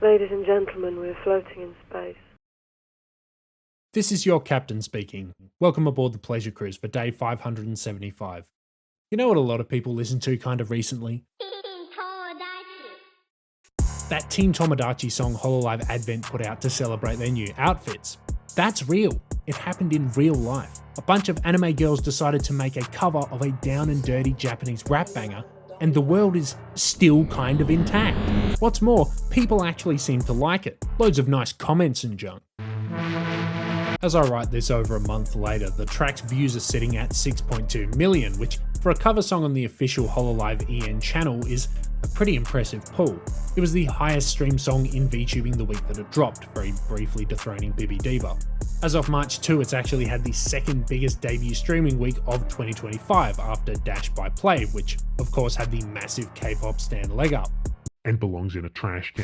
Ladies and gentlemen, we're floating in space. This is your captain speaking. Welcome aboard the Pleasure Cruise for day 575. You know what a lot of people listen to kind of recently? That Team Tomodachi song Hololive Advent put out to celebrate their new outfits. That's real. It happened in real life. A bunch of anime girls decided to make a cover of a down and dirty Japanese rap banger, and the world is still kind of intact. What's more, people actually seem to like it. Loads of nice comments and junk. As I write this over a month later, the track's views are sitting at 6.2 million, which for a cover song on the official Hololive EN channel is a pretty impressive pull. It was the highest streamed song in VTubing the week that it dropped, very briefly dethroning Bibi Diva. As of March 2, it's actually had the second biggest debut streaming week of 2025 after Dash by Play, which of course had the massive K-pop stan leg up. And belongs in a trash can.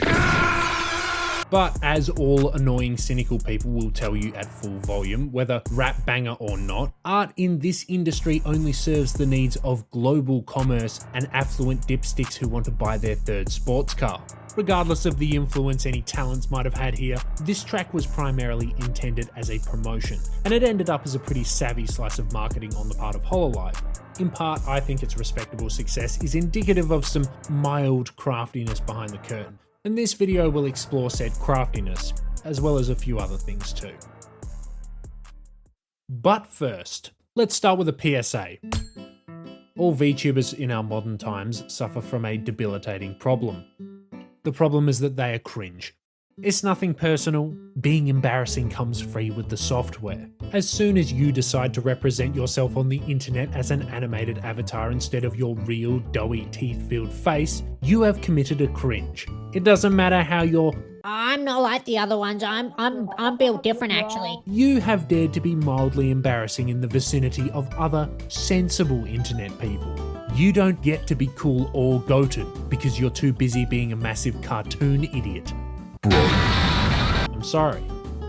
But as all annoying, cynical people will tell you at full volume, whether rap banger or not, art in this industry only serves the needs of global commerce and affluent dipsticks who want to buy their third sports car. Regardless of the influence any talents might have had here, this track was primarily intended as a promotion, and it ended up as a pretty savvy slice of marketing on the part of Hololive. In part, I think its respectable success is indicative of some mild craftiness behind the curtain. And this video will explore said craftiness, as well as a few other things too. But first, let's start with a PSA. All VTubers in our modern times suffer from a debilitating problem. The problem is that they are cringe. It's nothing personal, being embarrassing comes free with the software. As soon as you decide to represent yourself on the internet as an animated avatar instead of your real, doughy, teeth-filled face, you have committed a cringe. It doesn't matter how you're I'm not like the other ones. I'm built different actually. You have dared to be mildly embarrassing in the vicinity of other sensible internet people. You don't get to be cool or goated because you're too busy being a massive cartoon idiot. Bro. I'm sorry,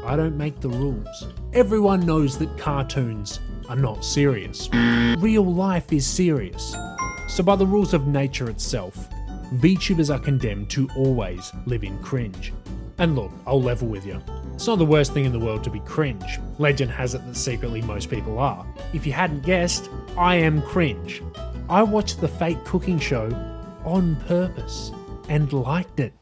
I don't make the rules. Everyone knows that cartoons are not serious. Real life is serious. So by the rules of nature itself, VTubers are condemned to always live in cringe. And look, I'll level with you. It's not the worst thing in the world to be cringe. Legend has it that secretly most people are. If you hadn't guessed, I am cringe. I watched the fake cooking show on purpose and liked it.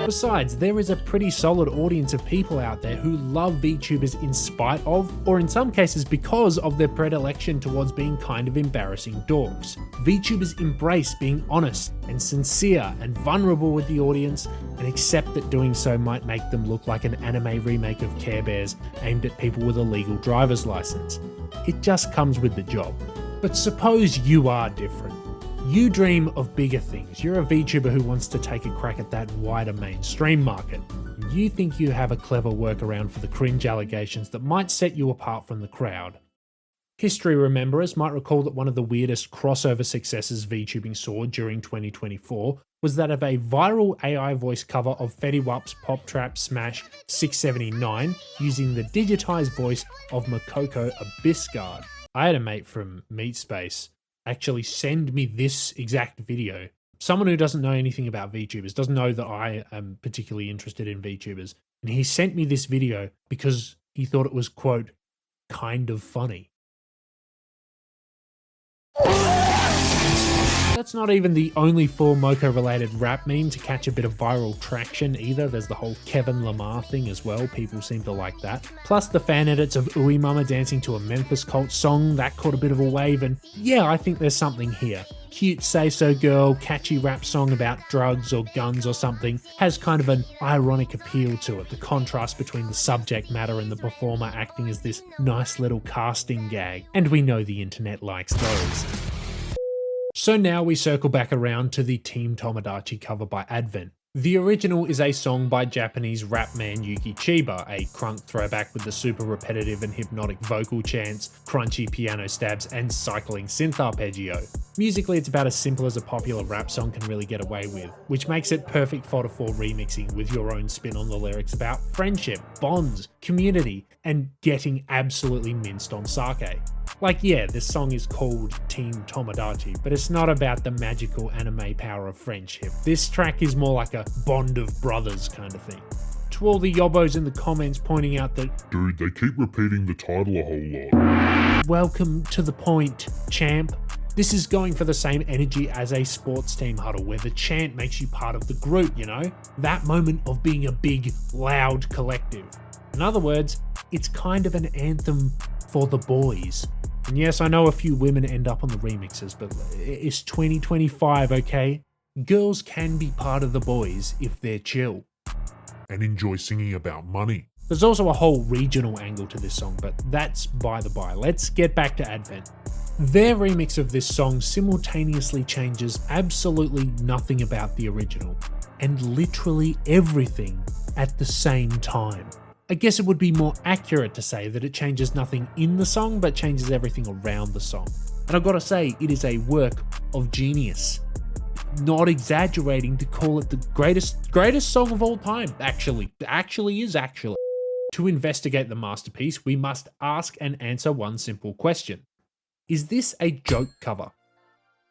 Besides, there is a pretty solid audience of people out there who love VTubers in spite of, or in some cases because of their predilection towards being kind of embarrassing dorks. VTubers embrace being honest and sincere and vulnerable with the audience and accept that doing so might make them look like an anime remake of Care Bears aimed at people with a legal driver's license. It just comes with the job. But suppose you are different. You dream of bigger things. You're a VTuber who wants to take a crack at that wider mainstream market. You think you have a clever workaround for the cringe allegations that might set you apart from the crowd. History rememberers might recall that one of the weirdest crossover successes VTubing saw during 2024 was that of a viral AI voice cover of Fetty Wap's Pop Trap Smash 679 using the digitized voice of Makoko Abyssguard. I had a mate from MeatSpace actually send me this exact video. Someone who doesn't know anything about VTubers, doesn't know that I am particularly interested in VTubers, and he sent me this video because he thought it was, quote, kind of funny. That's not even the only full Moko related rap meme to catch a bit of viral traction either. There's the whole Kevin Lamar thing as well, people seem to like that. Plus the fan edits of Uwe Mama dancing to a Memphis Cult song, that caught a bit of a wave, and yeah, I think there's something here. Cute say-so girl, catchy rap song about drugs or guns or something, has kind of an ironic appeal to it, the contrast between the subject matter and the performer acting as this nice little casting gag, and we know the internet likes those. So now we circle back around to the Team Tomodachi cover by Advent. The original is a song by Japanese rap man Yuki Chiba, a crunk throwback with the super repetitive and hypnotic vocal chants, crunchy piano stabs, and cycling synth arpeggio. Musically, it's about as simple as a popular rap song can really get away with, which makes it perfect fodder for remixing with your own spin on the lyrics about friendship, bonds, community, and getting absolutely minced on sake. Like, yeah, this song is called Team Tomodachi, but it's not about the magical anime power of friendship. This track is more like a bond of brothers kind of thing. To all the yobbos in the comments pointing out that, Dude, they keep repeating the title a whole lot. welcome to the point, champ. This is going for the same energy as a sports team huddle where the chant makes you part of the group, you know? That moment of being a big, loud collective. In other words, it's kind of an anthem for the boys. And yes, I know a few women end up on the remixes, but it's 2025, okay? Girls can be part of the boys if they're chill. And enjoy singing about money. There's also a whole regional angle to this song, but that's by the by. Let's get back to Advent. Their remix of this song simultaneously changes absolutely nothing about the original, and literally everything at the same time. I guess it would be more accurate to say that it changes nothing in the song, but changes everything around the song. And I've got to say, it is a work of genius. Not exaggerating to call it the greatest song of all time, actually. To investigate the masterpiece, we must ask and answer one simple question. Is this a joke cover?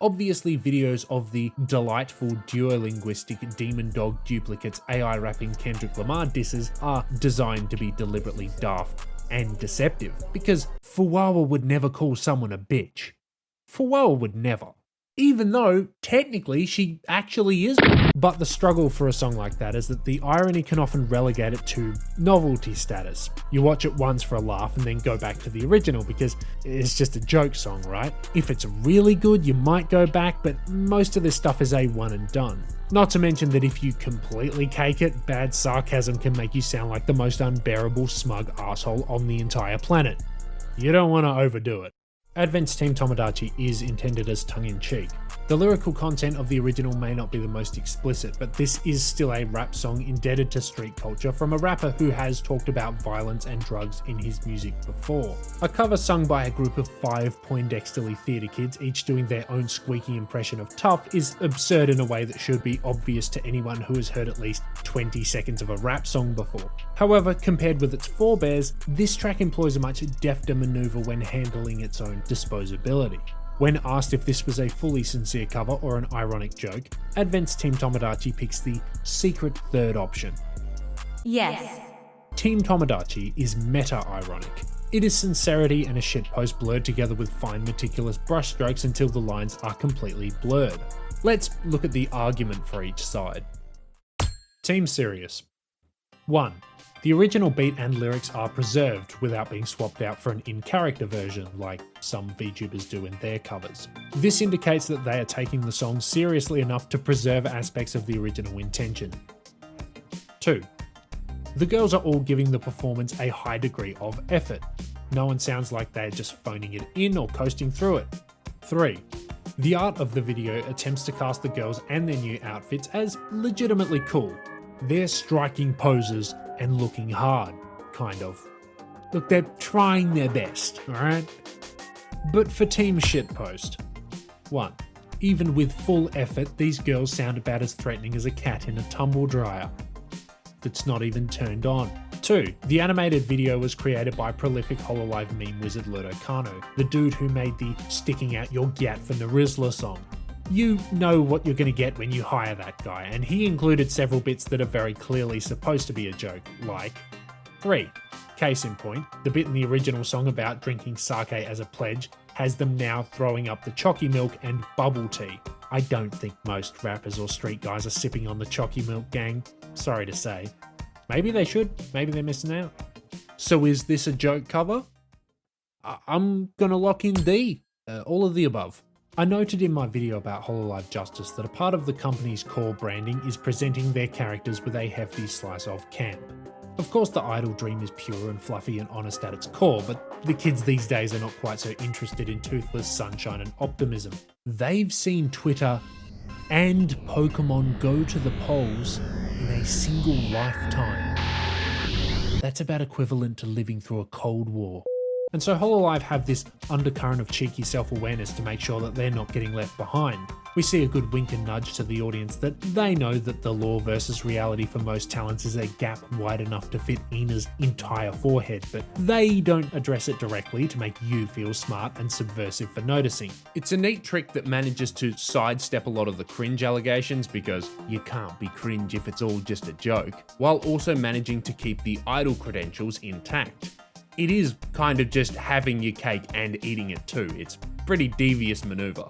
Obviously, videos of the delightful duolinguistic demon dog duplicates AI rapping Kendrick Lamar disses are designed to be deliberately daft and deceptive, because Fuwawa would never call someone a bitch. Fuwawa would never. Even though, technically, she actually is. But the struggle for a song like that is that the irony can often relegate it to novelty status. You watch it once for a laugh and then go back to the original because it's just a joke song, right? If it's really good, you might go back, but most of this stuff is a one and done. Not to mention that if you completely cake it, bad sarcasm can make you sound like the most unbearable smug asshole on the entire planet. You don't want to overdo it. Advent's Team Tomodachi is intended as tongue-in-cheek. The lyrical content of the original may not be the most explicit, but this is still a rap song indebted to street culture from a rapper who has talked about violence and drugs in his music before. A cover sung by a group of 5 Poindexterly theatre kids, each doing their own squeaky impression of Tough, is absurd in a way that should be obvious to anyone who has heard at least 20 seconds of a rap song before. However, compared with its forebears, this track employs a much defter maneuver when handling its own disposability. When asked if this was a fully sincere cover or an ironic joke, Advent's Team Tomodachi picks the secret third option. Yes. Team Tomodachi is meta-ironic. It is sincerity and a shitpost blurred together with fine meticulous brushstrokes until the lines are completely blurred. Let's look at the argument for each side. Team Serious. 1. The original beat and lyrics are preserved without being swapped out for an in-character version like some VTubers do in their covers. This indicates that they are taking the song seriously enough to preserve aspects of the original intention. 2. The girls are all giving the performance a high degree of effort. No one sounds like they're just phoning it in or coasting through it. 3. The art of the video attempts to cast the girls and their new outfits as legitimately cool. They're striking poses and looking hard, kind of. Look, they're trying their best, alright? But for Team Shitpost. 1. Even with full effort, these girls sound about as threatening as a cat in a tumble dryer that's not even turned on. 2. The animated video was created by prolific Hololive meme wizard Lurdo Kano, the dude who made the Sticking Out Your Gat for Narizla song. You know what you're going to get when you hire that guy, and he included several bits that are very clearly supposed to be a joke, like 3. Case in point, the bit in the original song about drinking sake as a pledge has them now throwing up the chalky milk and bubble tea. I don't think most rappers or street guys are sipping on the chalky milk, gang. Sorry to say. Maybe they should, maybe they're missing out. So is this a joke cover? I'm gonna lock in D. All of the above. I noted in my video about Hololive Justice that a part of the company's core branding is presenting their characters with a hefty slice of camp. Of course, the idle dream is pure and fluffy and honest at its core, but the kids these days are not quite so interested in toothless sunshine and optimism. They've seen Twitter and Pokemon go to the polls in a single lifetime. That's about equivalent to living through a Cold War. And so Hololive have this undercurrent of cheeky self-awareness to make sure that they're not getting left behind. We see a good wink and nudge to the audience that they know that the law versus reality for most talents is a gap wide enough to fit Ina's entire forehead, but they don't address it directly to make you feel smart and subversive for noticing. It's a neat trick that manages to sidestep a lot of the cringe allegations, because you can't be cringe if it's all just a joke, while also managing to keep the idol credentials intact. It is kind of just having your cake and eating it too. It's a pretty devious maneuver.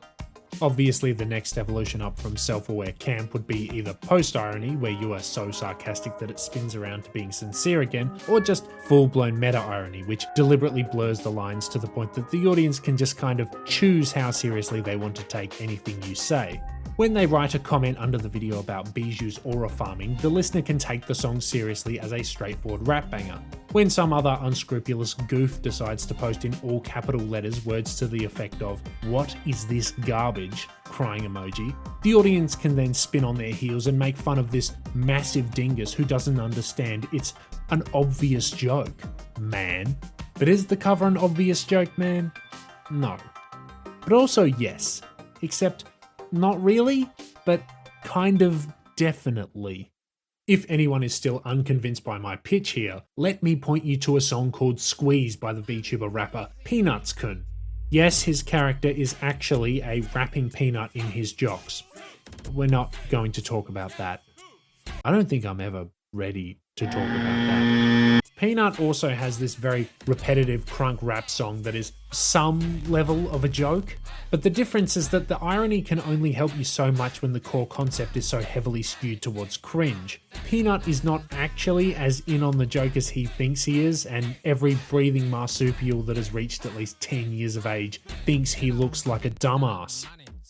Obviously, the next evolution up from self-aware camp would be either post-irony, where you are so sarcastic that it spins around to being sincere again, or just full-blown meta-irony, which deliberately blurs the lines to the point that the audience can just kind of choose how seriously they want to take anything you say. When they write a comment under the video about Bijou's aura farming, the listener can take the song seriously as a straightforward rap banger. When some other unscrupulous goof decides to post in all capital letters words to the effect of "What is this garbage?" crying emoji, the audience can then spin on their heels and make fun of this massive dingus who doesn't understand it's an obvious joke, man. But is the cover an obvious joke, man? No. But also yes, except not really, but kind of definitely. If anyone is still unconvinced by my pitch here, let me point you to a song called Squeeze by the VTuber rapper Peanuts Kun. Yes, his character is actually a rapping peanut in his jocks. We're not going to talk about that. I don't think I'm ever ready to talk about that. Peanut also has this very repetitive crunk rap song that is some level of a joke, but the difference is that the irony can only help you so much when the core concept is so heavily skewed towards cringe. Peanut is not actually as in on the joke as he thinks he is, and every breathing marsupial that has reached at least 10 years of age thinks he looks like a dumbass.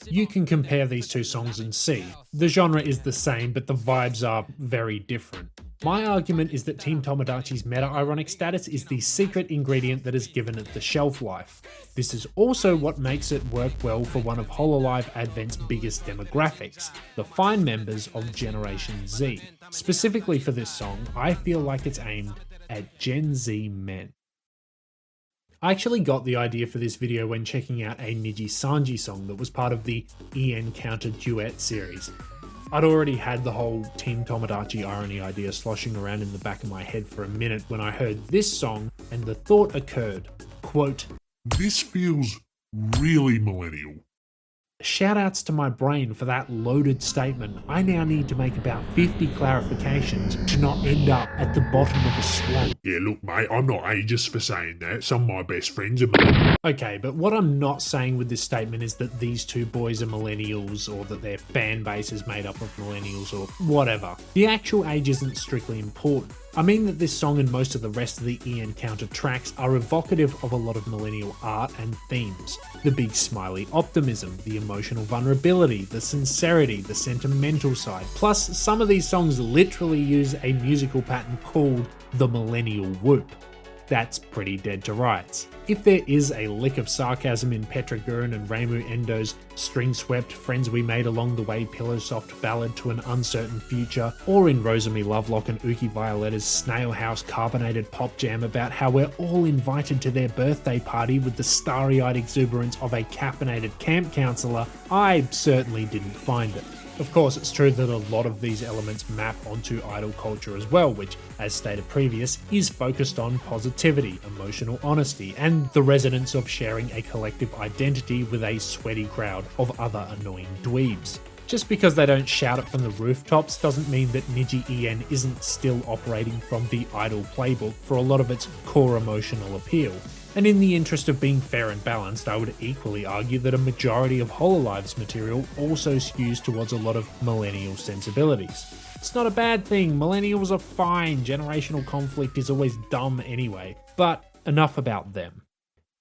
You can compare these two songs and see. The genre is the same, but the vibes are very different. My argument is that Team Tomodachi's meta-ironic status is the secret ingredient that has given it the shelf life. This is also what makes it work well for one of Hololive Advent's biggest demographics, the fine members of Generation Z. Specifically for this song, I feel like it's aimed at Gen Z men. I actually got the idea for this video when checking out a Niji Sanji song that was part of the EN Counter Duet series. I'd already had the whole Team Tomodachi irony idea sloshing around in the back of my head for a minute when I heard this song, and the thought occurred, quote, This feels really millennial. "Shoutouts to my brain for that loaded statement. I now need to make about 50 clarifications to not end up at the bottom of a swamp." Yeah, look, mate, I'm not ageist for saying that. Some of my best friends are millennials. Okay, but what I'm not saying with this statement is that these two boys are millennials, or that their fan base is made up of millennials, or whatever. The actual age isn't strictly important. I mean that this song and most of the rest of the EN Counter tracks are evocative of a lot of millennial art and themes. The big smiley optimism, the emotional vulnerability, the sincerity, the sentimental side. Plus, some of these songs literally use a musical pattern called the millennial whoop. That's pretty dead to rights. If there is a lick of sarcasm in Petra Gurn and Reimu Endo's string-swept Friends We Made Along the Way pillow-soft ballad to an uncertain future, or in Rosemi Lovelock and Uki Violetta's Snail House carbonated pop jam about how we're all invited to their birthday party with the starry-eyed exuberance of a caffeinated camp counselor, I certainly didn't find it. Of course, it's true that a lot of these elements map onto idol culture as well, which, as stated previous, is focused on positivity, emotional honesty, and the resonance of sharing a collective identity with a sweaty crowd of other annoying dweebs. Just because they don't shout it from the rooftops doesn't mean that Niji EN isn't still operating from the idol playbook for a lot of its core emotional appeal. And in the interest of being fair and balanced, I would equally argue that a majority of Hololive's material also skews towards a lot of millennial sensibilities. It's not a bad thing, millennials are fine, generational conflict is always dumb anyway, but enough about them.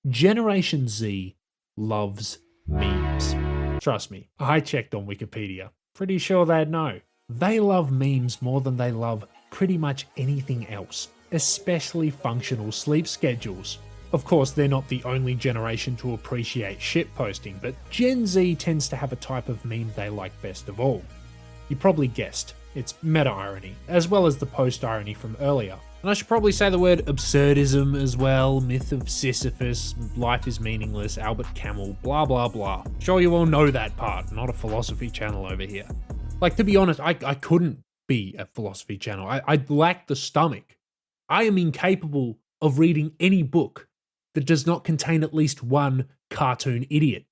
Generation Z loves memes. Trust me, I checked on Wikipedia. Pretty sure they'd know. They love memes more than they love pretty much anything else, especially functional sleep schedules. Of course, they're not the only generation to appreciate shitposting, but Gen Z tends to have a type of meme they like best of all. You probably guessed, it's meta-irony, as well as the post-irony from earlier. And I should probably say the word absurdism as well. Myth of Sisyphus, life is meaningless, Albert Camus, blah blah blah. Sure, you all know that part, not a philosophy channel over here. Like, to be honest, I couldn't be a philosophy channel. I lack the stomach. I am incapable of reading any book that does not contain at least one cartoon idiot.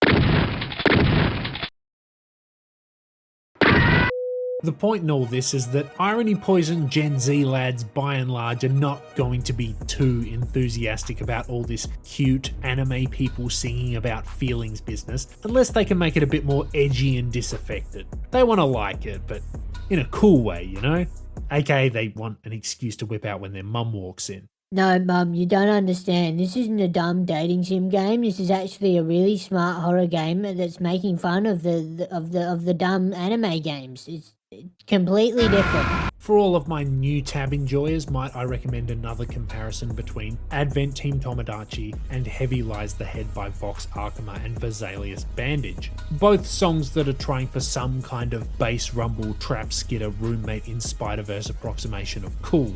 The point in all this is that irony-poisoned Gen Z lads, by and large, are not going to be too enthusiastic about all this cute anime people singing about feelings business, unless they can make it a bit more edgy and disaffected. They want to like it, but in a cool way, you know? AKA they want an excuse to whip out when their mum walks in. No, Mum, you don't understand. This isn't a dumb dating sim game. This is actually a really smart horror game that's making fun of the dumb anime games. It's completely different. For all of my new tab enjoyers, might I recommend another comparison between Advent Team Tomodachi and Heavy Lies the Head by Vox Arkema and Vesalius Bandage. Both songs that are trying for some kind of bass rumble trap skitter roommate in Spider-Verse approximation of cool.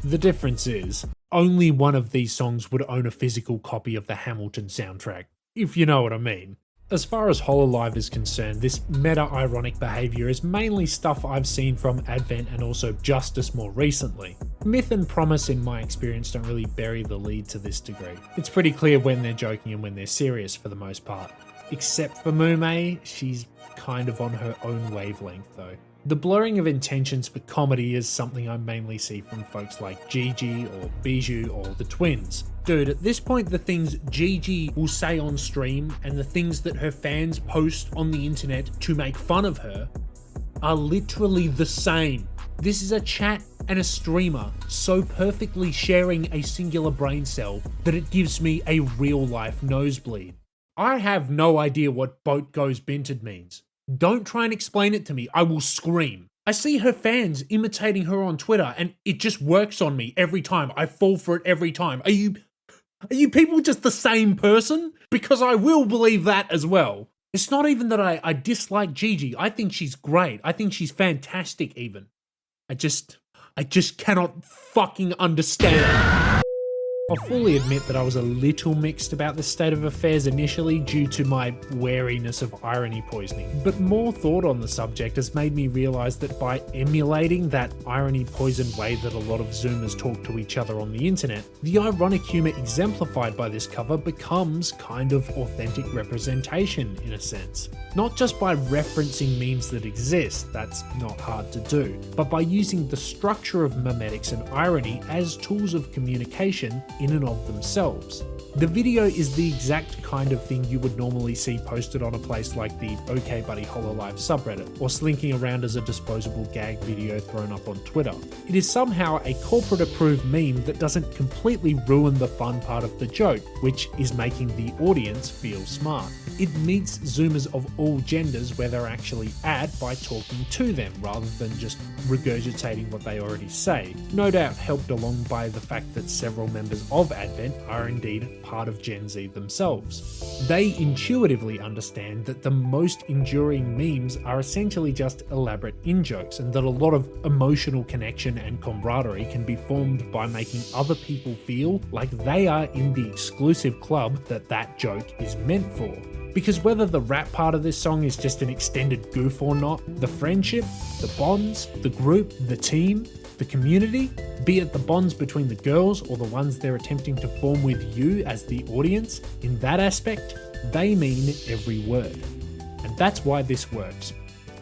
The difference is, only one of these songs would own a physical copy of the Hamilton soundtrack, if you know what I mean. As far as Hololive is concerned, this meta-ironic behaviour is mainly stuff I've seen from Advent and also Justice more recently. Myth and Promise, in my experience, don't really bury the lead to this degree. It's pretty clear when they're joking and when they're serious for the most part. Except for Mume, she's kind of on her own wavelength though. The blurring of intentions for comedy is something I mainly see from folks like Gigi or Bijou or the twins. Dude, at this point the things Gigi will say on stream and the things that her fans post on the internet to make fun of her are literally the same. This is a chat and a streamer so perfectly sharing a singular brain cell that it gives me a real life nosebleed. I have no idea what boat goes binted means. Don't try and explain it to me, I will scream. I see her fans imitating her on Twitter and it just works on me every time. I fall for it every time. Are you people just the same person? Because I will believe that as well. It's not even that I dislike Gigi. I think she's great. I think she's fantastic even. I just cannot fucking understand. I'll fully admit that I was a little mixed about the state of affairs initially due to my wariness of irony poisoning, but more thought on the subject has made me realise that by emulating that irony poisoned way that a lot of Zoomers talk to each other on the internet, the ironic humour exemplified by this cover becomes kind of authentic representation in a sense. Not just by referencing memes that exist, that's not hard to do, but by using the structure of memetics and irony as tools of communication in and of themselves. The video is the exact kind of thing you would normally see posted on a place like the OK Buddy Hololive subreddit, or slinking around as a disposable gag video thrown up on Twitter. It is somehow a corporate approved meme that doesn't completely ruin the fun part of the joke, which is making the audience feel smart. It meets Zoomers of all genders where they're actually at by talking to them rather than just regurgitating what they already say. No doubt helped along by the fact that several members of Advent are indeed part of Gen Z themselves. They intuitively understand that the most enduring memes are essentially just elaborate in-jokes, and that a lot of emotional connection and camaraderie can be formed by making other people feel like they are in the exclusive club that joke is meant for. Because whether the rap part of this song is just an extended goof or not, the friendship, the bonds, the group, the team, the community, be it the bonds between the girls or the ones they're attempting to form with you as the audience, in that aspect, they mean every word. And that's why this works.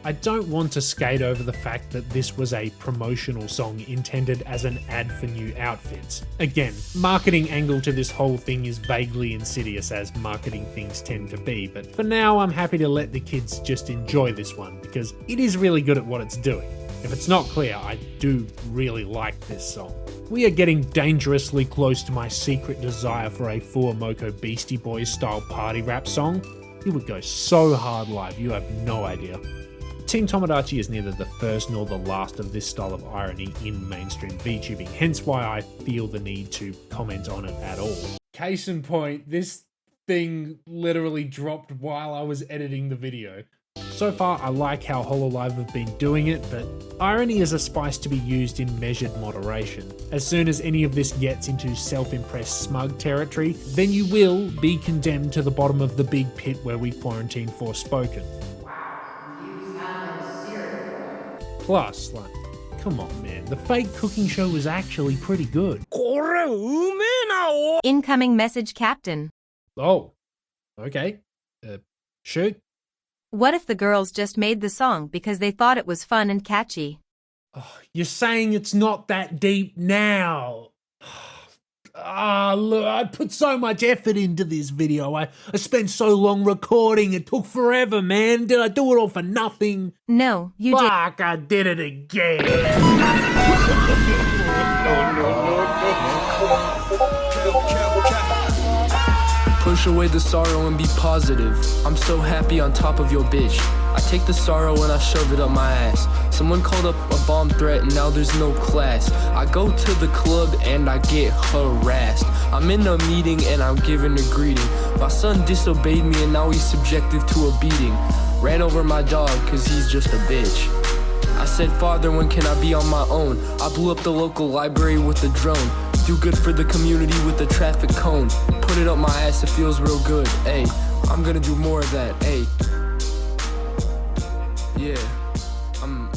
I don't want to skate over the fact that this was a promotional song intended as an ad for new outfits. Again, marketing angle to this whole thing is vaguely insidious as marketing things tend to be, but for now I'm happy to let the kids just enjoy this one because it is really good at what it's doing. If it's not clear, I do really like this song. We are getting dangerously close to my secret desire for a Fuamoko Beastie Boys style party rap song. It would go so hard live, you have no idea. Team Tomodachi is neither the first nor the last of this style of irony in mainstream VTubing, hence why I feel the need to comment on it at all. Case in point, this thing literally dropped while I was editing the video. So far, I like how Hololive have been doing it, but irony is a spice to be used in measured moderation. As soon as any of this gets into self-impressed smug territory, then you will be condemned to the bottom of the big pit where we quarantine Forspoken. Plus, like, come on man, the fake cooking show was actually pretty good. Incoming message, Captain. Oh, okay. Shoot. What if the girls just made the song because they thought it was fun and catchy? Oh, you're saying it's not that deep now. Look, I put so much effort into this video. I spent so long recording. It took forever, man. Did I do it all for nothing? No, you did. Fuck, I did it again. Push away the sorrow and be positive. I'm so happy on top of your bitch. I take the sorrow and I shove it up my ass. Someone called up a bomb threat and now there's no class. I go to the club and I get harassed. I'm in a meeting and I'm given a greeting. My son disobeyed me and now he's subjected to a beating. Ran over my dog cause he's just a bitch. I said, Father, when can I be on my own? I blew up the local library with a drone. Do good for the community with a traffic cone. Put it up my ass, it feels real good, ayy. I'm gonna do more of that, ayy. Yeah, I'm